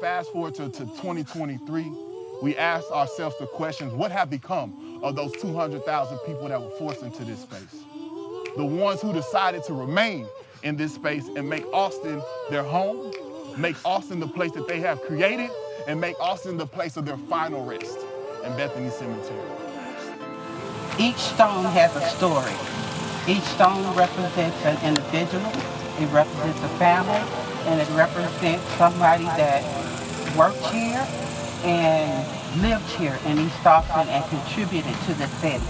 fast forward to 2023, we ask ourselves the questions, what have become of those 200,000 people that were forced into this space? The ones who decided to remain in this space and make Austin their home, make Austin the place that they have created, and make Austin the place of their final rest in Bethany Cemetery. Each stone has a story. Each stone represents an individual, it represents a family, and it represents somebody that worked here and lived here in East Austin and contributed to the city.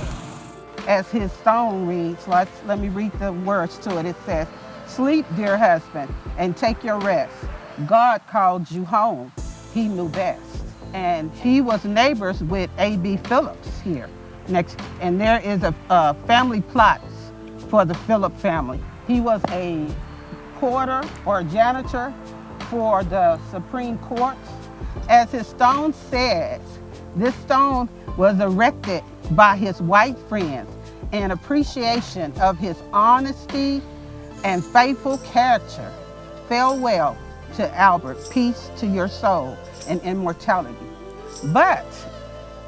As his stone reads, let me read the words to it. It says, "Sleep, dear husband, and take your rest. God called you home. He knew best." And he was neighbors with A.B. Phillips here next. And there is a family plot for the Phillip family. He was a porter or janitor for the Supreme Court. As his stone says, this stone was erected by his white friends in appreciation of his honesty and faithful character. Farewell to Albert, peace to your soul and immortality. But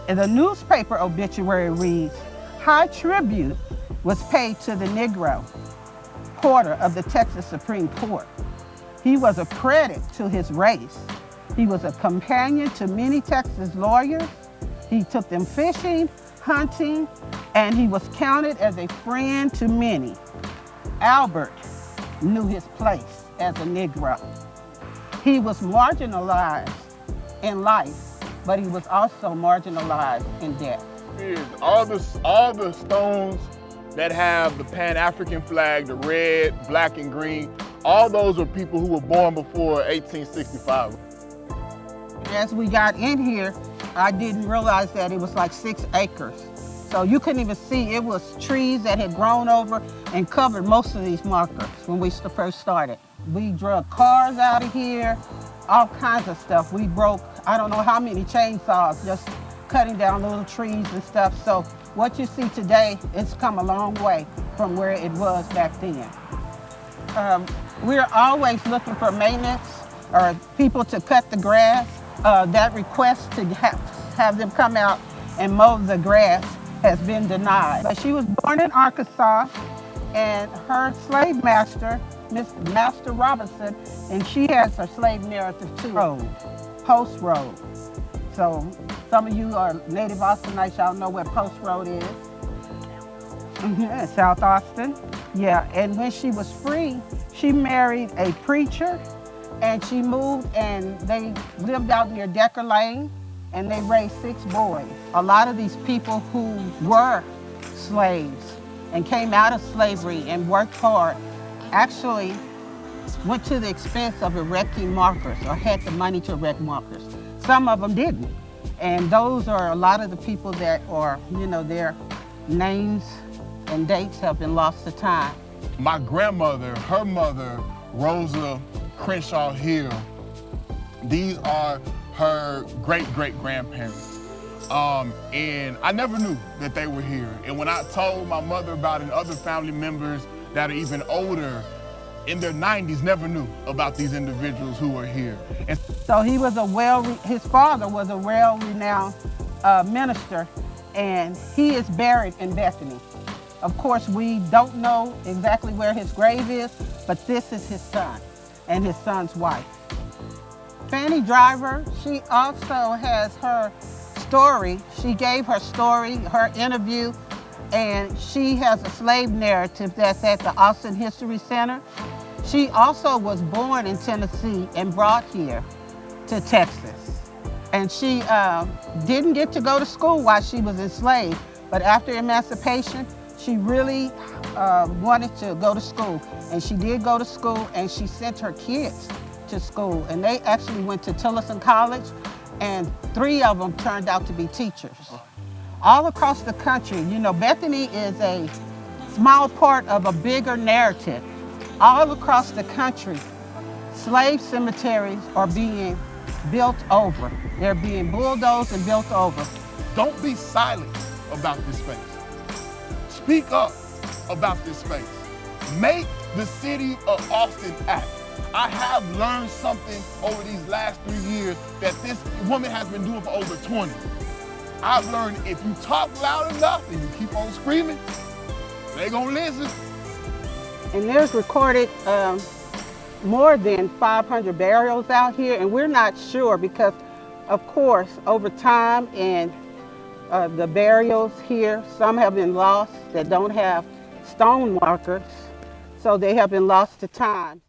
the newspaper obituary reads, high tribute was paid to the Negro porter of the Texas Supreme Court. He was a credit to his race. He was a companion to many Texas lawyers. He took them fishing, hunting, and he was counted as a friend to many. Albert knew his place as a Negro. He was marginalized in life, but he was also marginalized in death. All the stones that have the Pan-African flag, the red, black, and green, all those are people who were born before 1865. As we got in here, I didn't realize that it was like 6 acres. So you couldn't even see, it was trees that had grown over and covered most of these markers when we first started. We drug cars out of here, all kinds of stuff. We broke, I don't know how many chainsaws, just cutting down little trees and stuff. So what you see today, it's come a long way from where it was back then. We're always looking for maintenance or people to cut the grass. That request to have them come out and mow the grass has been denied. But she was born in Arkansas, and her slave master, Miss Master Robinson, and she has her slave narrative too. Post Road. So some of you are native Austinites, y'all know where Post Road is. South Austin. Yeah, and when she was free, she married a preacher, and she moved and they lived out near Decker Lane, and they raised 6 boys. A lot of these people who were slaves and came out of slavery and worked hard actually went to the expense of erecting markers or had the money to erect markers. Some of them didn't. And those are a lot of the people that are, their names and dates have been lost to time. My grandmother, her mother, Rosa Crenshaw Hill, these are her great-great-grandparents. And I never knew that they were here. And when I told my mother about it and other family members that are even older, in their 90s, never knew about these individuals who are here. And so he was his father was a well-renowned minister, and he is buried in Bethany. Of course, we don't know exactly where his grave is, but this is his son and his son's wife. Fanny Driver, she also has her story. She gave her story, her interview, and she has a slave narrative that's at the Austin History Center. She also was born in Tennessee and brought here to Texas. And she didn't get to go to school while she was enslaved, but after emancipation, she really wanted to go to school. And she did go to school, and she sent her kids to school. And they actually went to Tillotson College, and 3 of them turned out to be teachers. All across the country, Bethany is a small part of a bigger narrative. All across the country, slave cemeteries are being built over. They're being bulldozed and built over. Don't be silent about this space. Speak up about this space. Make the city of Austin act. I have learned something over these last 3 years that this woman has been doing for over 20. I've learned if you talk loud enough and you keep on screaming, they gonna listen. And there's recorded more than 500 burials out here, and we're not sure because, of course, over time and the burials here, some have been lost that don't have stone markers, so they have been lost to time.